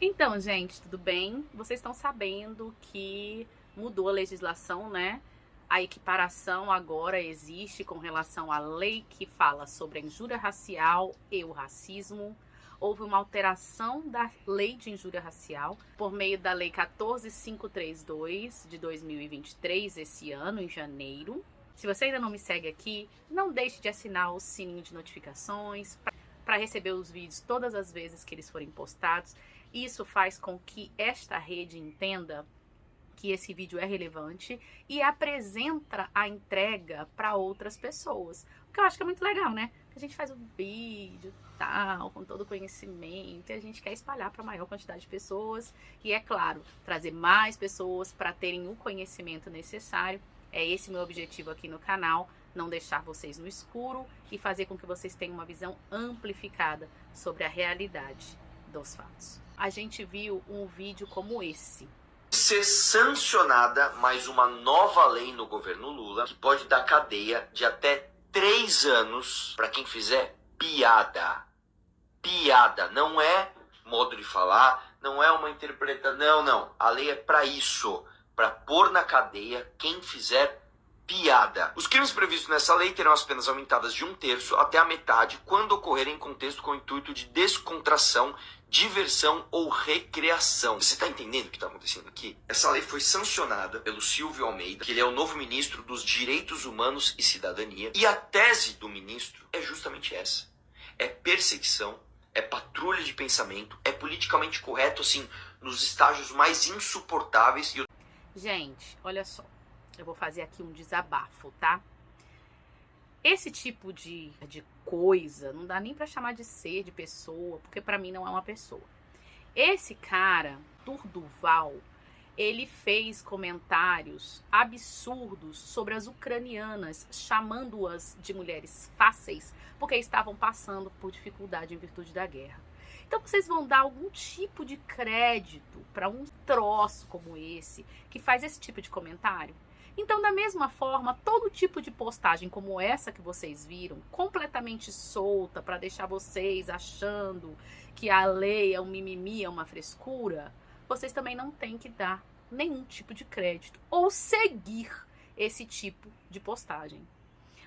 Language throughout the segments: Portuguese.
Então, gente, tudo bem? Vocês estão sabendo que mudou a legislação, né? A equiparação agora existe com relação à lei que fala sobre a injúria racial e o racismo. Houve uma alteração da lei de injúria racial por meio da lei 14532 de 2023, esse ano, em janeiro. Se você ainda não me segue aqui, não deixe de assinar o sininho de notificações para receber os vídeos todas as vezes que eles forem postados. Isso faz com que esta rede entenda que esse vídeo é relevante e apresenta a entrega para outras pessoas. O que eu acho que é muito legal, né? A gente faz um vídeo tal, com todo o conhecimento, e a gente quer espalhar para a maior quantidade de pessoas. E é claro, trazer mais pessoas para terem o conhecimento necessário. É esse meu objetivo aqui no canal, não deixar vocês no escuro e fazer com que vocês tenham uma visão amplificada sobre a realidade dos fatos. A gente viu um vídeo como esse. Ser sancionada mais uma nova lei no governo Lula que pode dar cadeia de até 3 anos para quem fizer piada. Piada, não é modo de falar, não é uma interpretação, não. A lei é para isso, para pôr na cadeia quem fizer piada. Os crimes previstos nessa lei terão as penas aumentadas de 1/3 até a metade quando ocorrerem em contexto com o intuito de descontração, diversão ou recreação. Você está entendendo o que está acontecendo aqui? Essa lei foi sancionada pelo Silvio Almeida, que ele é o novo ministro dos Direitos Humanos e Cidadania, e a tese do ministro é justamente essa. É perseguição, é patrulha de pensamento, é politicamente correto, assim, nos estágios mais insuportáveis. Gente, olha só, eu vou fazer aqui um desabafo, tá? Esse tipo de coisa, não dá nem pra chamar de ser, de pessoa, porque pra mim não é uma pessoa. Esse cara, Durval, ele fez comentários absurdos sobre as ucranianas, chamando-as de mulheres fáceis, porque estavam passando por dificuldade em virtude da guerra. Então vocês vão dar algum tipo de crédito para um troço como esse, que faz esse tipo de comentário? Então, da mesma forma, todo tipo de postagem como essa que vocês viram, completamente solta, para deixar vocês achando que a lei é um mimimi, é uma frescura, vocês também não têm que dar nenhum tipo de crédito ou seguir esse tipo de postagem.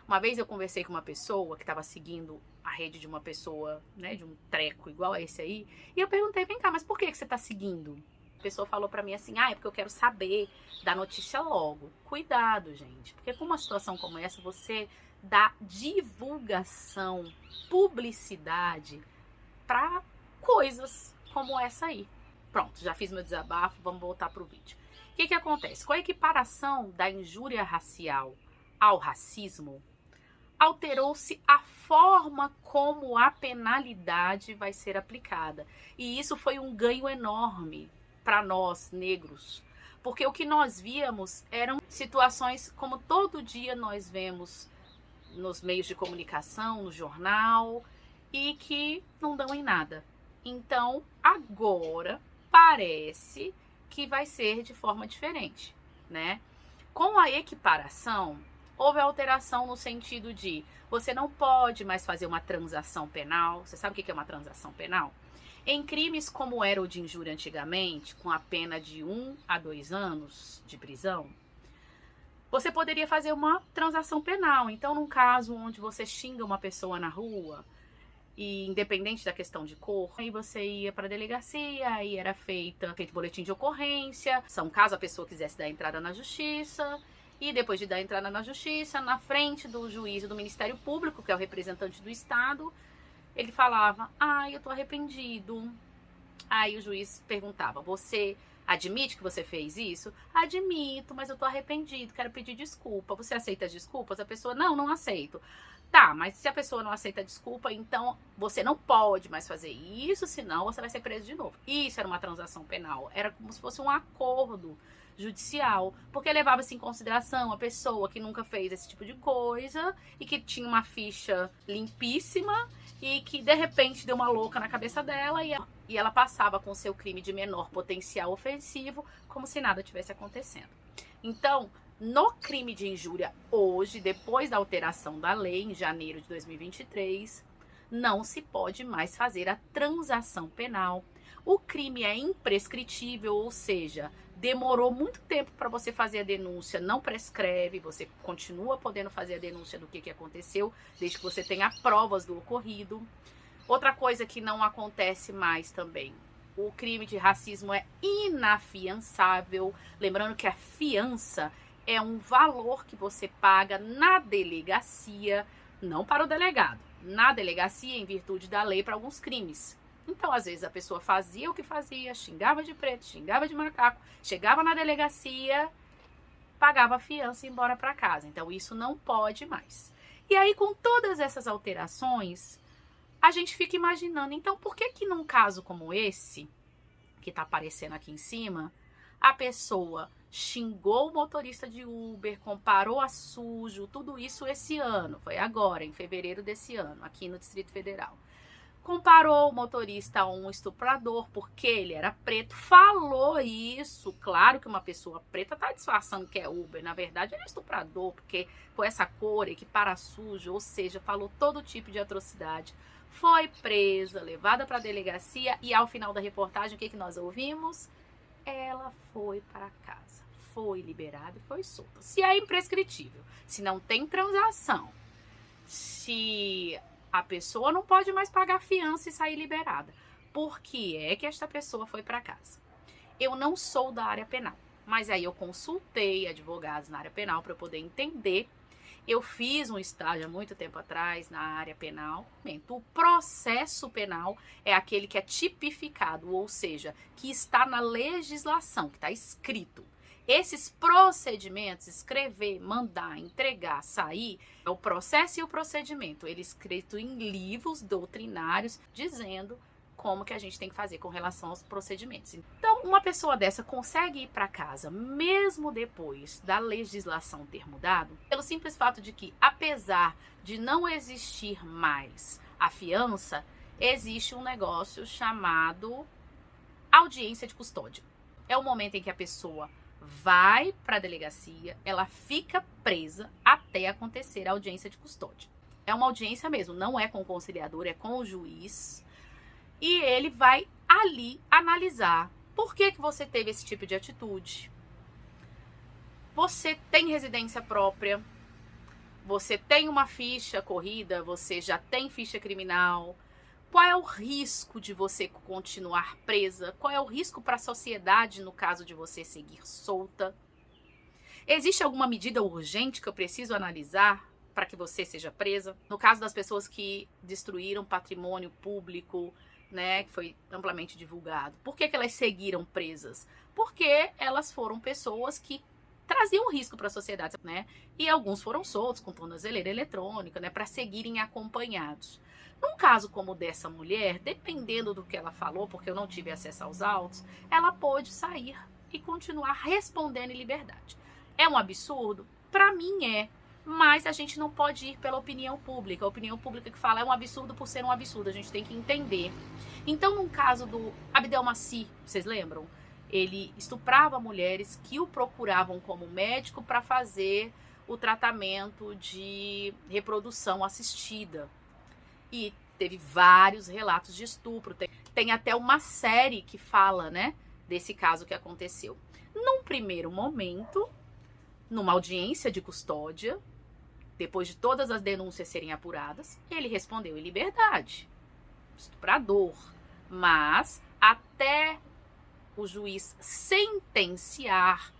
Uma vez eu conversei com uma pessoa que estava seguindo a rede de uma pessoa, né, de um treco igual a esse aí, e eu perguntei, vem cá, mas por que você está seguindo? A pessoa falou pra mim assim, é porque eu quero saber da notícia logo. Cuidado, gente, porque com uma situação como essa, você dá divulgação, publicidade pra coisas como essa aí. Pronto, já fiz meu desabafo, vamos voltar pro vídeo. O que acontece? Com a equiparação da injúria racial ao racismo, alterou-se a forma como a penalidade vai ser aplicada. E isso foi um ganho enorme para nós, negros. Porque o que nós víamos eram situações como todo dia nós vemos nos meios de comunicação, no jornal, e que não dão em nada. Então, agora parece que vai ser de forma diferente, né? Com a equiparação, houve alteração no sentido de você não pode mais fazer uma transação penal. Você sabe o que é uma transação penal? Em crimes como era o de injúria antigamente, com a pena de 1 a 2 anos de prisão, você poderia fazer uma transação penal. Então, num caso onde você xinga uma pessoa na rua, e independente da questão de cor, aí você ia para a delegacia, aí era feito boletim de ocorrência, caso a pessoa quisesse dar entrada na justiça, e depois de dar entrada na justiça, na frente do juiz e do Ministério Público, que é o representante do Estado, ele falava, eu tô arrependido. Aí o juiz perguntava, você admite que você fez isso? Admito, mas eu tô arrependido, quero pedir desculpa. Você aceita as desculpas? A pessoa, não aceito. Tá, mas se a pessoa não aceita a desculpa, então você não pode mais fazer isso, senão você vai ser preso de novo. Isso era uma transação penal, era como se fosse um acordo judicial, porque levava-se em consideração a pessoa que nunca fez esse tipo de coisa e que tinha uma ficha limpíssima e que de repente deu uma louca na cabeça dela e ela passava com seu crime de menor potencial ofensivo como se nada tivesse acontecendo. Então, no crime de injúria hoje, depois da alteração da lei em janeiro de 2023, não se pode mais fazer a transação penal, O crime é imprescritível, ou seja, demorou muito tempo para você fazer a denúncia, não prescreve, você continua podendo fazer a denúncia do que aconteceu, desde que você tenha provas do ocorrido. Outra coisa que não acontece mais também, o crime de racismo é inafiançável. Lembrando que a fiança é um valor que você paga na delegacia, não para o delegado, na delegacia em virtude da lei para alguns crimes. Então, às vezes, a pessoa fazia o que fazia, xingava de preto, xingava de macaco, chegava na delegacia, pagava a fiança e ia embora para casa. Então, isso não pode mais. E aí, com todas essas alterações, a gente fica imaginando, então, por que num caso como esse, que tá aparecendo aqui em cima, a pessoa xingou o motorista de Uber, comparou a sujo, tudo isso esse ano, foi agora, em fevereiro desse ano, aqui no Distrito Federal. Comparou o motorista a um estuprador porque ele era preto, falou isso. Claro que uma pessoa preta tá disfarçando que é Uber, na verdade ele é estuprador, porque com essa cor equipara sujo, ou seja, falou todo tipo de atrocidade. Foi presa, levada para a delegacia e ao final da reportagem o que nós ouvimos? Ela foi para casa, foi liberada e foi solta. Se é imprescritível, se não tem transação, se a pessoa não pode mais pagar fiança e sair liberada, por que é que esta pessoa foi para casa? Eu não sou da área penal, mas aí eu consultei advogados na área penal para eu poder entender. Eu fiz um estágio há muito tempo atrás na área penal. O processo penal é aquele que é tipificado, ou seja, que está na legislação, que está escrito. Esses procedimentos, escrever, mandar, entregar, sair, é o processo e o procedimento. Ele é escrito em livros doutrinários, dizendo como que a gente tem que fazer com relação aos procedimentos. Então, uma pessoa dessa consegue ir para casa, mesmo depois da legislação ter mudado, pelo simples fato de que, apesar de não existir mais a fiança, existe um negócio chamado audiência de custódia. É o momento em que a pessoa vai para a delegacia, ela fica presa até acontecer a audiência de custódia. É uma audiência mesmo, não é com o conciliador, é com o juiz. E ele vai ali analisar por que você teve esse tipo de atitude. Você tem residência própria, você tem uma ficha corrida, você já tem ficha criminal. Qual é o risco de você continuar presa? Qual é o risco para a sociedade no caso de você seguir solta? Existe alguma medida urgente que eu preciso analisar para que você seja presa? No caso das pessoas que destruíram patrimônio público, né, que foi amplamente divulgado. Por que elas seguiram presas? Porque elas foram pessoas que traziam risco para a sociedade, né? E alguns foram soltos com tornozeleira eletrônica, né, para seguirem acompanhados. Num caso como o dessa mulher, dependendo do que ela falou, porque eu não tive acesso aos autos, ela pôde sair e continuar respondendo em liberdade. É um absurdo? Para mim é. Mas a gente não pode ir pela opinião pública. A opinião pública que fala é um absurdo por ser um absurdo. A gente tem que entender. Então, no caso do Abdelmaci, vocês lembram? Ele estuprava mulheres que o procuravam como médico para fazer o tratamento de reprodução assistida. E teve vários relatos de estupro. Tem até uma série que fala, né, desse caso que aconteceu. Num primeiro momento, numa audiência de custódia, depois de todas as denúncias serem apuradas, ele respondeu em liberdade. Estuprador. Mas até o juiz sentenciar,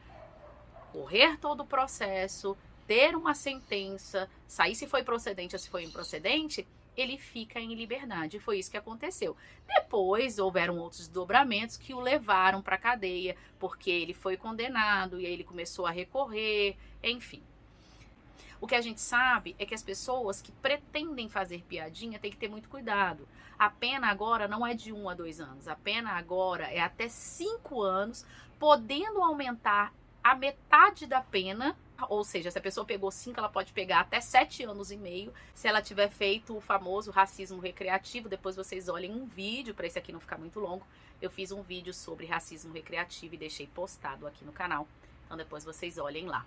correr todo o processo, ter uma sentença, sair se foi procedente ou se foi improcedente, ele fica em liberdade. Foi isso que aconteceu. Depois houveram outros desdobramentos que o levaram para a cadeia, porque ele foi condenado e aí ele começou a recorrer, enfim. O que a gente sabe é que as pessoas que pretendem fazer piadinha têm que ter muito cuidado. A pena agora não é de 1 a 2 anos. A pena agora é até 5 anos, podendo aumentar a metade da pena. Ou seja, se a pessoa pegou 5, ela pode pegar até 7 anos e meio, se ela tiver feito o famoso racismo recreativo. Depois vocês olhem um vídeo, para esse aqui não ficar muito longo. Eu fiz um vídeo sobre racismo recreativo e deixei postado aqui no canal. Então depois vocês olhem lá.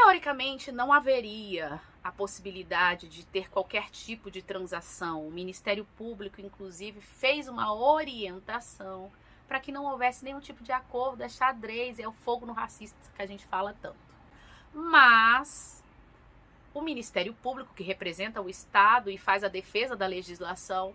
Teoricamente, não haveria a possibilidade de ter qualquer tipo de transação. O Ministério Público, inclusive, fez uma orientação para que não houvesse nenhum tipo de acordo, é xadrez, é o fogo no racista que a gente fala tanto. Mas o Ministério Público, que representa o Estado e faz a defesa da legislação,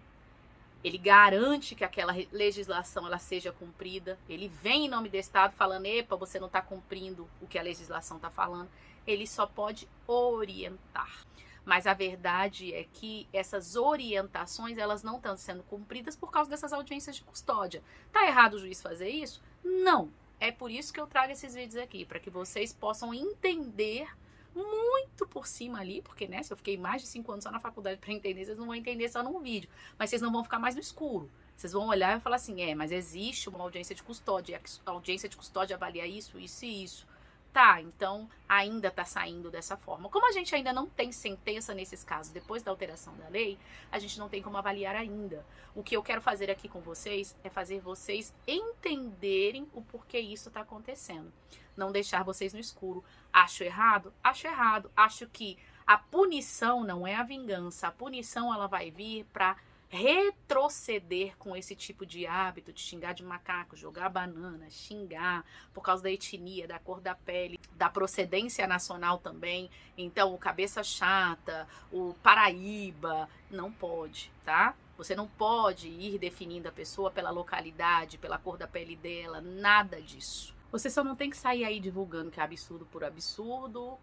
ele garante que aquela legislação ela seja cumprida. Ele vem em nome do Estado falando, epa, você não está cumprindo o que a legislação está falando. Ele só pode orientar. Mas a verdade é que essas orientações elas não estão sendo cumpridas por causa dessas audiências de custódia. Tá errado o juiz fazer isso? Não. É por isso que eu trago esses vídeos aqui, para que vocês possam entender muito por cima ali, porque, né, se eu fiquei mais de 5 anos só na faculdade para entender, vocês não vão entender só num vídeo, mas vocês não vão ficar mais no escuro. Vocês vão olhar e falar assim, mas existe uma audiência de custódia, a audiência de custódia avalia isso, isso e isso. Tá, então ainda tá saindo dessa forma. Como a gente ainda não tem sentença nesses casos, depois da alteração da lei, a gente não tem como avaliar ainda. O que eu quero fazer aqui com vocês é fazer vocês entenderem o porquê isso tá acontecendo. Não deixar vocês no escuro. Acho errado? Acho errado. Acho que a punição não é a vingança. A punição ela vai vir para retroceder com esse tipo de hábito de xingar de macaco, jogar banana, xingar por causa da etnia, da cor da pele, da procedência nacional também. Então, o cabeça chata, o Paraíba, não pode, tá? Você não pode ir definindo a pessoa pela localidade, pela cor da pele dela, nada disso. Você só não tem que sair aí divulgando que é absurdo por absurdo,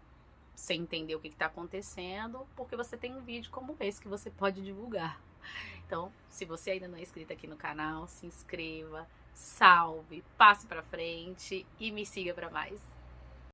sem entender o que está acontecendo, porque você tem um vídeo como esse que você pode divulgar. Então, se você ainda não é inscrito aqui no canal, se inscreva, salve, passe pra frente e me siga para mais.